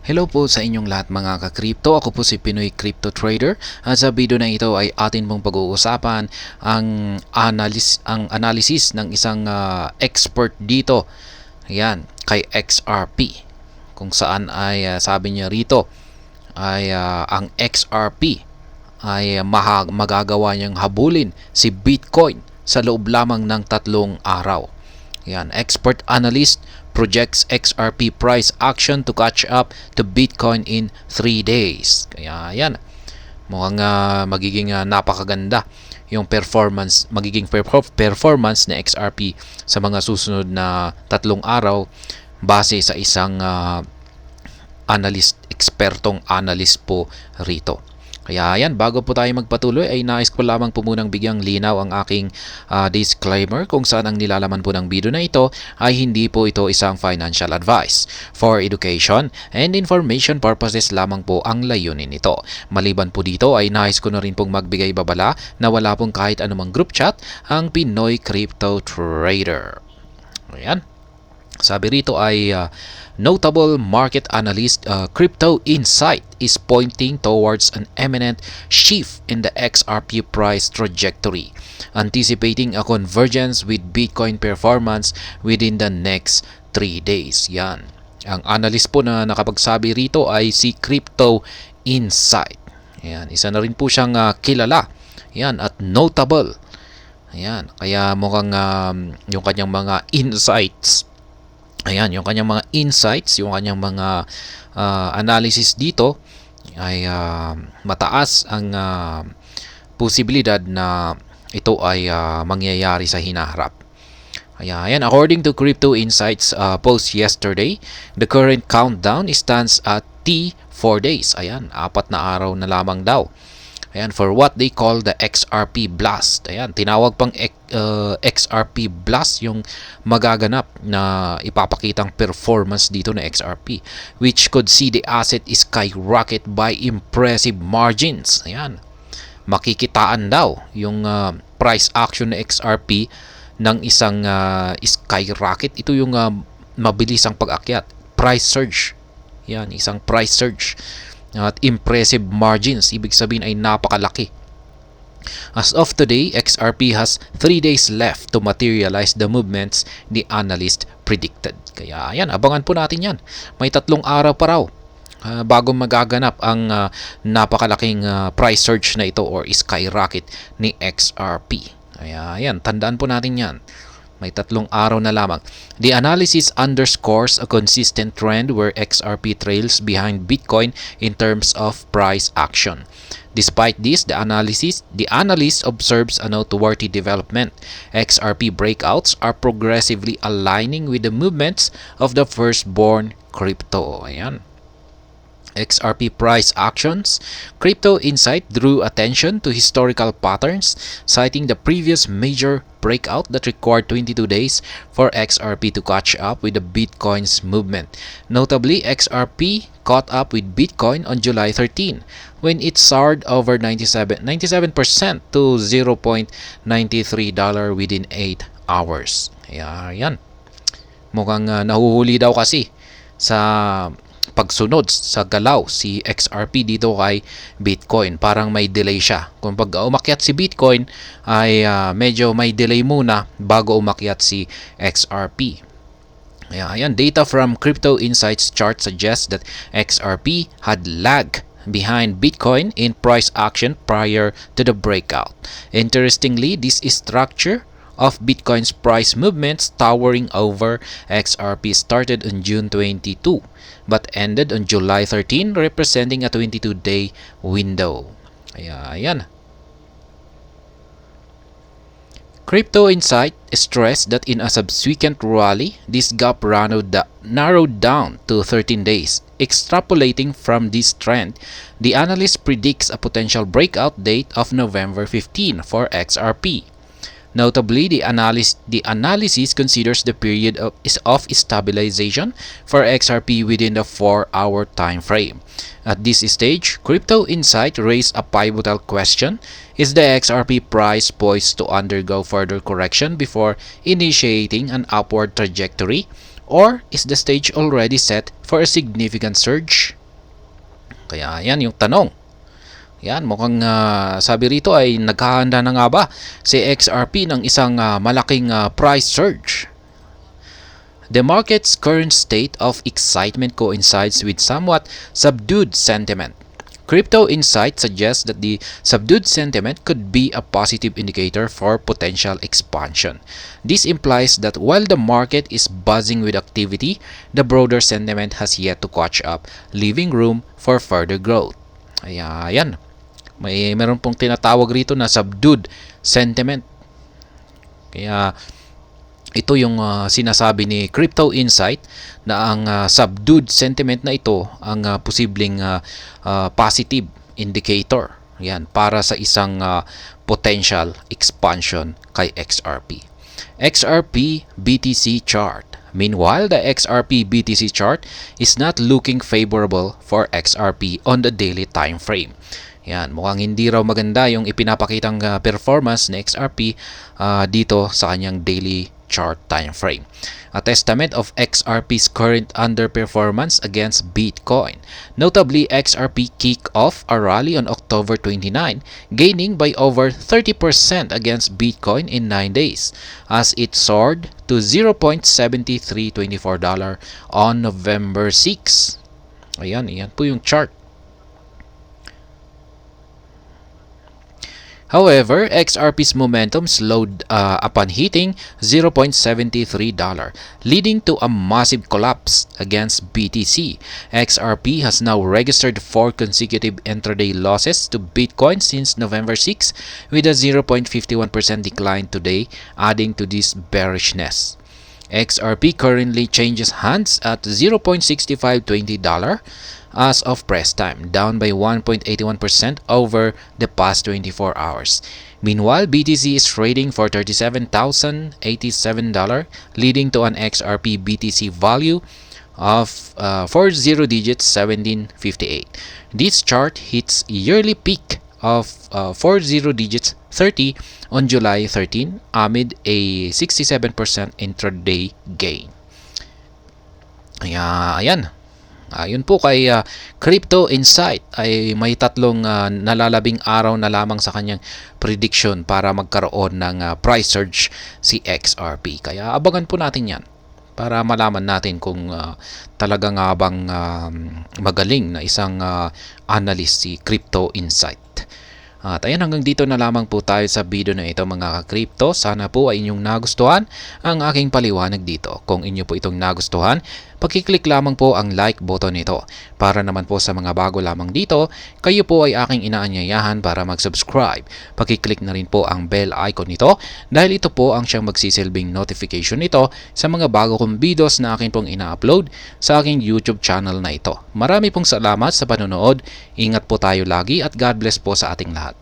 Hello po sa inyong lahat mga ka-crypto. Ako po si Pinoy Crypto Trader. At sa video na ito ay atin pong pag-uusapan ang analysis ng isang expert dito. Ayan, kay XRP. Kung saan ay sabi niya rito ay ang XRP ay magagawa niyang habulin si Bitcoin sa loob lamang ng 3 araw. Yan, expert analyst projects XRP price action to catch up to Bitcoin in 3 days. Kaya yan, mukhang magiging napakaganda yung magiging performance ng XRP sa mga susunod na 3 araw base sa isang ekspertong analyst po rito. Kaya yan, bago po tayo magpatuloy ay nais ko lamang po munang bigyang linaw ang aking disclaimer kung saan ang nilalaman po ng video na ito ay hindi po ito isang financial advice. For education and information purposes lamang po ang layunin nito. Maliban po dito ay nais ko na rin pong magbigay babala na wala pong kahit anumang group chat ang Pinoy Crypto Trader. Ayan. Sabi rito ay notable market analyst Crypto Insight is pointing towards an imminent shift in the XRP price trajectory, anticipating a convergence with Bitcoin performance within the next 3 days. Yan. Ang analyst po na nakapagsabi rito ay si Crypto Insight. Yan, isa na rin po siyang kilala. Yan, at notable. Ayan, kaya mukhang yung kanyang mga insights, yung kanyang mga analysis dito ay mataas ang posibilidad na ito ay mangyayari sa hinaharap. Ayan, according to Crypto Insights post yesterday, the current countdown stands at 4 days. Ayan, 4 na araw na lamang daw. Ayan, for what they call the XRP blast. Ayan, tinawag pang XRP blast yung magaganap na ipapakitang performance dito na XRP, which could see the asset skyrocket by impressive margins. Ayan, makikitaan daw yung price action na XRP ng isang skyrocket. Ito yung mabilisang pag-akyat, price surge. Yan, isang price surge at impressive margins, ibig sabihin ay napakalaki. As of today, XRP has 3 days left to materialize the movements the analyst predicted. Kaya yan, abangan po natin yan. May 3 araw pa raw bago magaganap ang napakalaking price surge na ito or skyrocket ni XRP. Kaya yan, tandaan po natin yan. May 3 araw na lamang. The analysis underscores a consistent trend where XRP trails behind Bitcoin in terms of price action. Despite this, the analyst observes a noteworthy development. XRP breakouts are progressively aligning with the movements of the firstborn crypto. Ayan. XRP price actions. Crypto Insight drew attention to historical patterns, citing the previous major breakout that required 22 days for XRP to catch up with the Bitcoin's movement. Notably, XRP caught up with Bitcoin on July 13 when it soared over 97% to $0.93 within 8 hours. Ayan. Mukhang nahuhuli daw kasi sa pagsunod sa galaw si XRP dito kay Bitcoin. Parang may delay siya. Kung pag umakyat si Bitcoin ay medyo may delay muna bago umakyat si XRP. Ayan, data from Crypto Insights chart suggests that XRP had lagged behind Bitcoin in price action prior to the breakout. Interestingly, this structure of Bitcoin's price movements towering over XRP started on June 22 but ended on July 13, representing a 22-day window. Ayan. Crypto Insight stressed that in a subsequent rally, this gap narrowed down to 13 days. Extrapolating from this trend, the analyst predicts a potential breakout date of November 15 for XRP. Notably, the analysis considers the period of stabilization for XRP within the 4-hour time frame. At this stage, Crypto Insight raised a pivotal question: is the XRP price poised to undergo further correction before initiating an upward trajectory, Or is the stage already set for a significant surge? Kaya yan yung tanong. Yan, mukhang sabi rito ay naghahanda na nga ba si XRP ng isang malaking price surge? The market's current state of excitement coincides with somewhat subdued sentiment. Crypto Insight suggests that the subdued sentiment could be a positive indicator for potential expansion. This implies that while the market is buzzing with activity, the broader sentiment has yet to catch up, leaving room for further growth. Ayan. Meron pong tinatawag rito na subdued sentiment. Kaya ito yung sinasabi ni Crypto Insight na ang subdued sentiment na ito ang posibleng positive indicator yan para sa isang potential expansion kay XRP. XRP BTC chart. Meanwhile, the XRP BTC chart is not looking favorable for XRP on the daily time frame. Yan, mukhang hindi raw maganda yung ipinapakitang performance ng XRP dito sa kanyang daily chart time frame. A testament of XRP's current underperformance against Bitcoin. Notably, XRP kicked off a rally on October 29, gaining by over 30% against Bitcoin in 9 days, as it soared to $0.7324 on November 6. Ayan po yung chart. However, XRP's momentum slowed upon hitting $0.73, leading to a massive collapse against BTC. XRP has now registered 4 consecutive intraday losses to Bitcoin since November 6, with a 0.51% decline today, adding to this bearishness. XRP currently changes hands at $0.6520 as of press time, down by 1.81% over the past 24 hours. Meanwhile, BTC is trading for $37,087, leading to an XRP BTC value of 40 digits 1758. This chart hits yearly peak of 40 digits 30 on July 13 amid a 67% intraday gain. Ayan. Ayon po kay Crypto Insight ay may tatlong nalalabing araw na lamang sa kanyang prediction para magkaroon ng price surge si XRP. Kaya abangan po natin yan para malaman natin kung talaga nga bang magaling na isang analyst si Crypto Insight. At ayan, hanggang dito na lamang po tayo sa video na ito mga ka-crypto. Sana po ay inyong nagustuhan ang aking paliwanag dito. Kung inyo po itong nagustuhan, pakiclick lamang po ang like button nito. Para naman po sa mga bago lamang dito, kayo po ay aking inaanyayahan para mag-subscribe. Pakiclick na rin po ang bell icon nito dahil ito po ang siyang magsisilbing notification nito sa mga bago kong videos na akin pong ina-upload sa aking YouTube channel na ito. Marami pong salamat sa panonood. Ingat po tayo lagi at God bless po sa ating lahat.